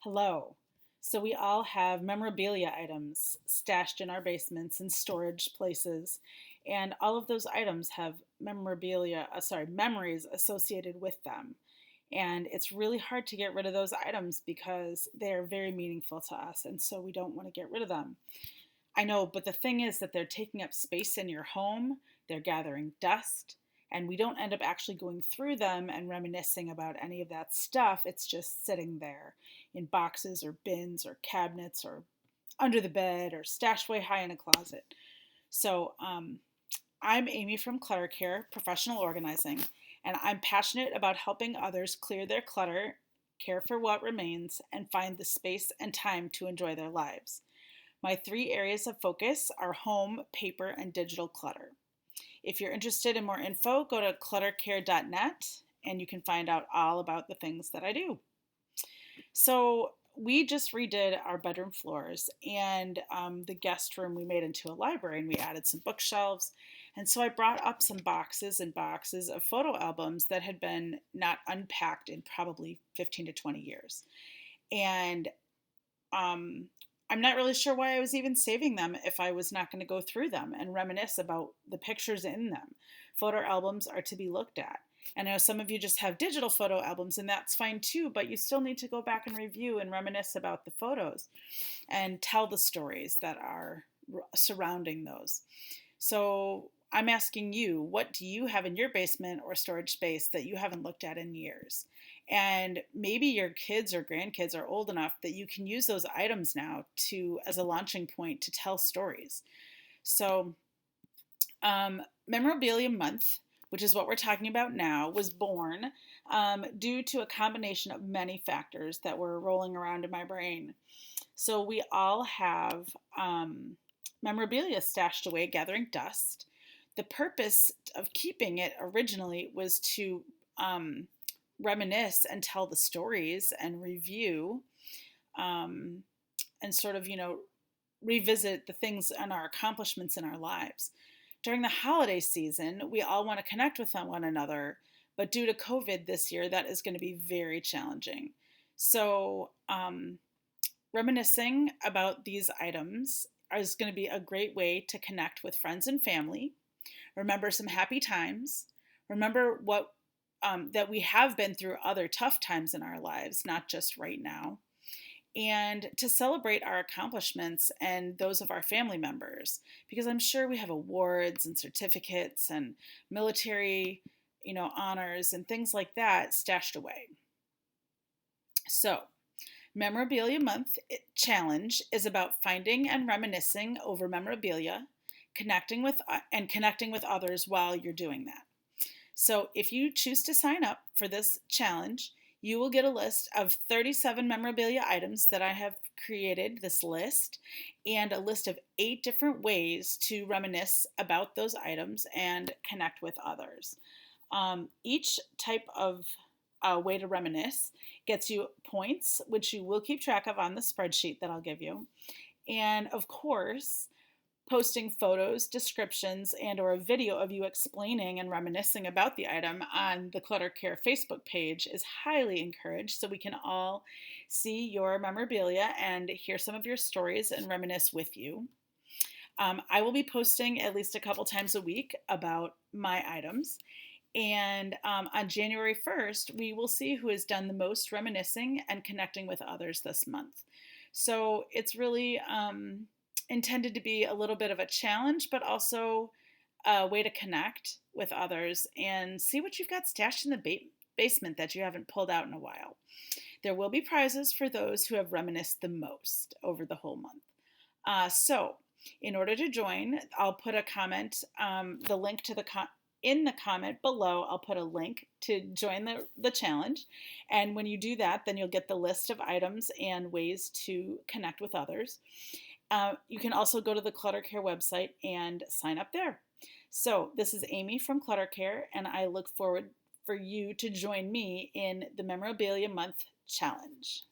Hello. So we all have memorabilia items stashed in our basements and storage places, and all of those items have memories associated with them. And it's really hard to get rid of those items because they're very meaningful to us, and so we don't want to get rid of them. I know, but the thing is that they're taking up space in your home, they're gathering dust, and we don't end up actually going through them and reminiscing about any of that stuff. It's just sitting there in boxes or bins or cabinets or under the bed or stashed way high in a closet. So, I'm Amy from Clutter Care, Professional Organizing, and I'm passionate about helping others clear their clutter, care for what remains, and find the space and time to enjoy their lives. My three areas of focus are home, paper, and digital clutter. If you're interested in more info, go to cluttercare.net and you can find out all about the things that I do. So, we just redid our bedroom floors and the guest room we made into a library and we added some bookshelves. And so I brought up some boxes and boxes of photo albums that had been not unpacked in probably 15 to 20 years. And um, I'm not really sure why I was even saving them if I was not going to go through them and reminisce about the pictures in them. Photo albums are to be looked at. And I know some of you just have digital photo albums, and that's fine too, but you still need to go back and review and reminisce about the photos and tell the stories that are surrounding those. So I'm asking you, what do you have in your basement or storage space that you haven't looked at in years? And maybe your kids or grandkids are old enough that you can use those items now to as a launching point to tell stories. So, Memorabilia Month, which is what we're talking about now, was born due to a combination of many factors that were rolling around in my brain. So we all have memorabilia stashed away, gathering dust. The purpose of keeping it originally was to reminisce and tell the stories and review um, and sort of, revisit the things and our accomplishments in our lives. During the holiday season, we all want to connect with one another, but due to COVID this year, that is going to be very challenging. So, reminiscing about these items is going to be a great way to connect with friends and family, remember some happy times, remember what that we have been through other tough times in our lives, not just right now, and to celebrate our accomplishments and those of our family members, because I'm sure we have awards and certificates and military, honors and things like that stashed away. So, Memorabilia Month challenge is about finding and reminiscing over memorabilia, connecting with others while you're doing that. So, if you choose to sign up for this challenge, you will get a list of 37 memorabilia items that I have created, this list, and a list of 8 different ways to reminisce about those items and connect with others. Each type of way to reminisce gets you points, which you will keep track of on the spreadsheet that I'll give you. And of course, posting photos, descriptions, and or a video of you explaining and reminiscing about the item on the Clutter Care Facebook page is highly encouraged so we can all see your memorabilia and hear some of your stories and reminisce with you. I will be posting at least a couple times a week about my items. And on January 1st, we will see who has done the most reminiscing and connecting with others this month. So it's really intended to be a little bit of a challenge, but also a way to connect with others and see what you've got stashed in the basement that you haven't pulled out in a while. There will be prizes for those who have reminisced the most over the whole month. So, in order to join, I'll put a comment, the link to in the comment below, I'll put a link to join the challenge. And when you do that, then you'll get the list of items and ways to connect with others. You can also go to the Clutter Care website and sign up there. So this is Amy from Clutter Care, and I look forward for you to join me in the Memorabilia Month Challenge.